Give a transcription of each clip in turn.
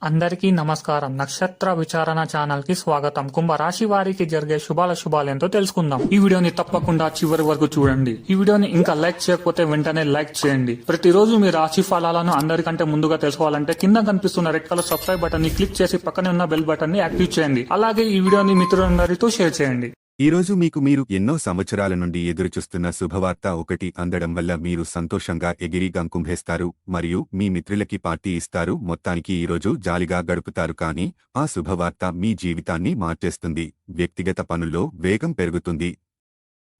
అందరికీ నమస్కారం. నక్షత్ర విచారణ ఛానల్ కి స్వాగతం. కుంభరాశి వారికి జరిగే శుభాలేంతో తెలుసుకుందాం. ఈ వీడియోని తప్పకుండా చివరి వరకు చూడండి. ఈ వీడియోని ఇంకా లైక్ చేయకపోతే వెంటనే లైక్ చేయండి. ప్రతిరోజు మీ రాశి ఫలాలను అందరికంటే ముందుగా తెలుసుకోవాలంటే కింద కనిపిస్తున్న రెడ్ కలర్ సబ్స్క్రైబ్ బటన్ ని క్లిక్ చేసి పక్కనే ఉన్న బెల్ బటన్ ని యాక్టివ్ చేయండి. అలాగే ఈ వీడియోని మిత్రులందరితో షేర్ చేయండి. ఈరోజు మీకు మీరు ఎన్నో సంవత్సరాల నుండి ఎదురుచూస్తున్న శుభవార్త ఒకటి అందడం వల్ల మీరు సంతోషంగా ఎగిరి గంకుంభేస్తారు మరియు మీ మిత్రులకి పార్టీ ఇస్తారు. మొత్తానికి ఈరోజు జాలిగా గడుపుతారు. కానీ ఆ శుభవార్త మీ జీవితాన్ని మార్చేస్తుంది. వ్యక్తిగత పనుల్లో వేగం పెరుగుతుంది.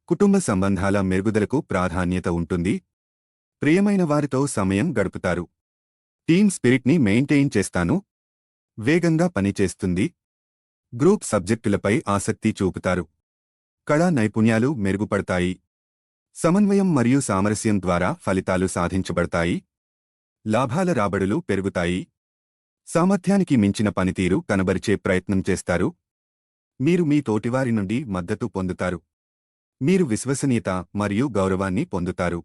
కుటుంబ సంబంధాల మెరుగుదలకు ప్రాధాన్యత ఉంటుంది. ప్రియమైన వారితో సమయం గడుపుతారు. టీమ్ స్పిరిట్ని మెయింటైన్ చేస్తాను. వేగంగా పనిచేస్తుంది. గ్రూప్ సబ్జెక్టులపై ఆసక్తి చూపుతారు. కళా నైపుణ్యాలు మెరుగుపడతాయి. సమన్వయం మరియు సామరస్యం ద్వారా ఫలితాలు సాధించబడతాయి. లాభాల రాబడులు పెరుగుతాయి. సామర్థ్యానికి మించిన పనితీరు కనబరిచే ప్రయత్నం చేస్తారు. మీరు మీ తోటివారి నుండి మద్దతు పొందుతారు. మీరు విశ్వసనీయత మరియు గౌరవాన్ని పొందుతారు.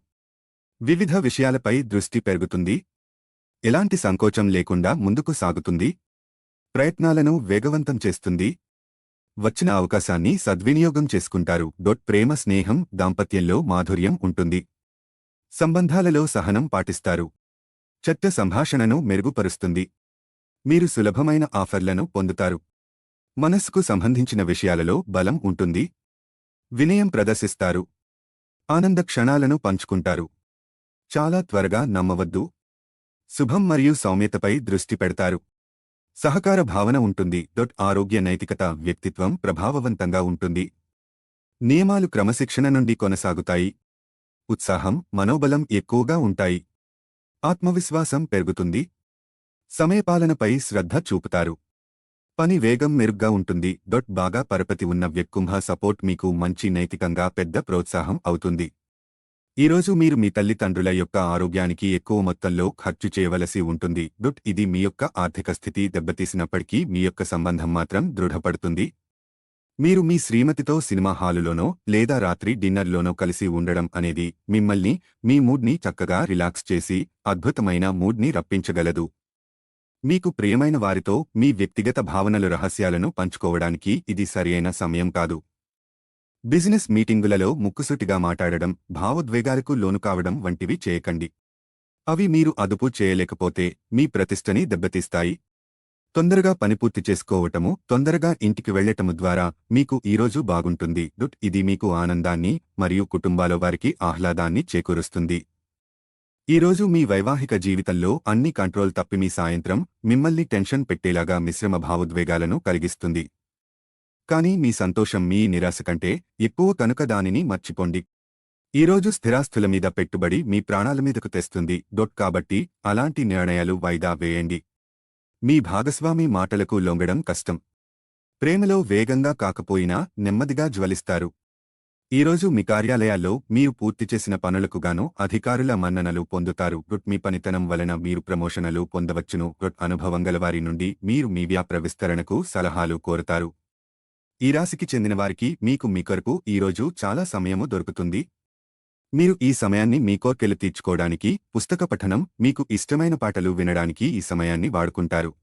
వివిధ విషయాలపై దృష్టి పెరుగుతుంది. ఎలాంటి సంకోచం లేకుండా ముందుకు సాగుతుంది. ప్రయత్నాలను వేగవంతం చేస్తుంది. వచ్చిన అవకాశాన్ని సద్వినియోగం చేసుకుంటారు. ప్రేమ స్నేహం దాంపత్యంలో మాధుర్యం ఉంటుంది. సంబంధాలలో సహనం పాటిస్తారు. చట్ట సంభాషణను మెరుగుపరుస్తుంది. మీరు సులభమైన ఆఫర్లను పొందుతారు. మనస్సుకు సంబంధించిన విషయాలలో బలం ఉంటుంది. వినయం ప్రదర్శిస్తారు. ఆనంద క్షణాలను పంచుకుంటారు. చాలా త్వరగా నమ్మవద్దు. శుభం మరియు సౌమ్యతపై దృష్టి పెడతారు. సహకార భావన ఉంటుంది. ఆరోగ్య నైతికత వ్యక్తిత్వం ప్రభావవంతంగా ఉంటుంది. నియమాలు క్రమశిక్షణ నుండి కొనసాగుతాయి. ఉత్సాహం మనోబలం ఎక్కువగా ఉంటాయి. ఆత్మవిశ్వాసం పెరుగుతుంది. సమయపాలనపై శ్రద్ధ చూపుతారు. పని వేగం మెరుగ్గా ఉంటుంది. బాగా పరపతి ఉన్న వ్యక్కుంభ సపోర్ట్ మీకు మంచి నైతికంగా పెద్ద ప్రోత్సాహం అవుతుంది. ఈరోజు మీరు మీ తల్లిదండ్రుల యొక్క ఆరోగ్యానికి ఎక్కువ మొత్తంలో ఖర్చు చేయవలసి ఉంటుంది. ఇది మీ యొక్క ఆర్థిక స్థితి దెబ్బతీసినప్పటికీ మీ యొక్క సంబంధం మాత్రం దృఢపడుతుంది. మీరు మీ శ్రీమతితో సినిమా హాలులోనో లేదా రాత్రి డిన్నర్లోనో కలిసి ఉండడం అనేది మిమ్మల్ని మీ మూడ్ని చక్కగా రిలాక్స్ చేసి అద్భుతమైన మూడ్ని రప్పించగలదు. మీకు ప్రియమైన వారితో మీ వ్యక్తిగత భావనలు రహస్యాలను పంచుకోవడానికి ఇది సరియైన సమయం కాదు. బిజినెస్ మీటింగులలో ముక్కుసూటిగా మాట్లాడడం, భావోద్వేగాలకు లోనుకావడం వంటివి చేయకండి. అవి మీరు అదుపు చేయలేకపోతే మీ ప్రతిష్టని దెబ్బతీస్తాయి. తొందరగా పని పూర్తి చేసుకోవటము, తొందరగా ఇంటికి వెళ్లటము ద్వారా మీకు ఈరోజు బాగుంటుంది. ఇది మీకు ఆనందాన్ని మరియు కుటుంబాల వారికి ఆహ్లాదాన్ని చేకూరుస్తుంది. ఈరోజు మీ వైవాహిక జీవితంలో అన్ని కంట్రోల్ తప్పి మీ సాయంత్రం మిమ్మల్ని టెన్షన్ పెట్టేలాగా మిశ్రమ భావోద్వేగాలను కలిగిస్తుంది. కానీ మీ సంతోషం మీ నిరాశ కంటే ఎక్కువ కనుక దానిని మర్చిపోండి. ఈరోజు స్థిరాస్తుల మీద పెట్టుబడి మీ ప్రాణాల మీదకు తెస్తుంది. కాబట్టి అలాంటి నిర్ణయాలు వాయిదా వేయండి. మీ భాగస్వామి మాటలకు లొంగడం కష్టం. ప్రేమలో వేగంగా కాకపోయినా నెమ్మదిగా జ్వలిస్తారు. ఈరోజు మీ కార్యాలయాల్లో మీరు పూర్తి చేసిన పనులకు గాను అధికారుల మన్ననలు పొందుతారు. మీ పనితనం వలన మీరు ప్రమోషన్లు పొందవచ్చును. అనుభవం గలవారి నుండి మీరు మీ వ్యాపార విస్తరణకు సలహాలు కోరుతారు. ఈ రాశికి చెందిన వారికి మీ కొరకు ఈరోజు చాలా సమయము దొరుకుతుంది. మీరు ఈ సమయాన్ని మీ కోర్కెలు తీర్చుకోవడానికి, పుస్తక పఠనం, మీకు ఇష్టమైన పాటలు వినడానికి ఈ సమయాన్ని వాడుకుంటారు.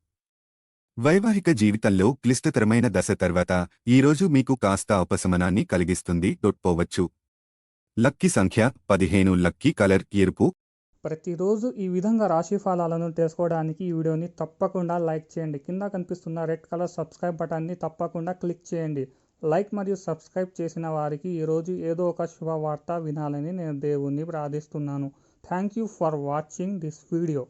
వైవాహిక జీవితంలో క్లిష్టతరమైన దశ తర్వాత ఈరోజు మీకు కాస్త ఉపశమనాన్ని కలిగిస్తుంది. పోవచ్చు. లక్కీ సంఖ్య 15. లక్కీ కలర్ ఎరుపు. ప్రతిరోజు ఈ విధంగా రాశి ఫలాలను తెలుసుకోవడానికి ఈ వీడియోని తప్పకుండా లైక్ చేయండి. కింద కనిపిస్తున్న రెడ్ కలర్ సబ్స్క్రైబ్ బటన్ని తప్పకుండా క్లిక్ చేయండి. లైక్ మరియు సబ్స్క్రైబ్ చేసిన వారికి ఈరోజు ఏదో ఒక శుభవార్త వినాలని నేను దేవుణ్ణి ప్రార్థిస్తున్నాను. Thank you for watching this video.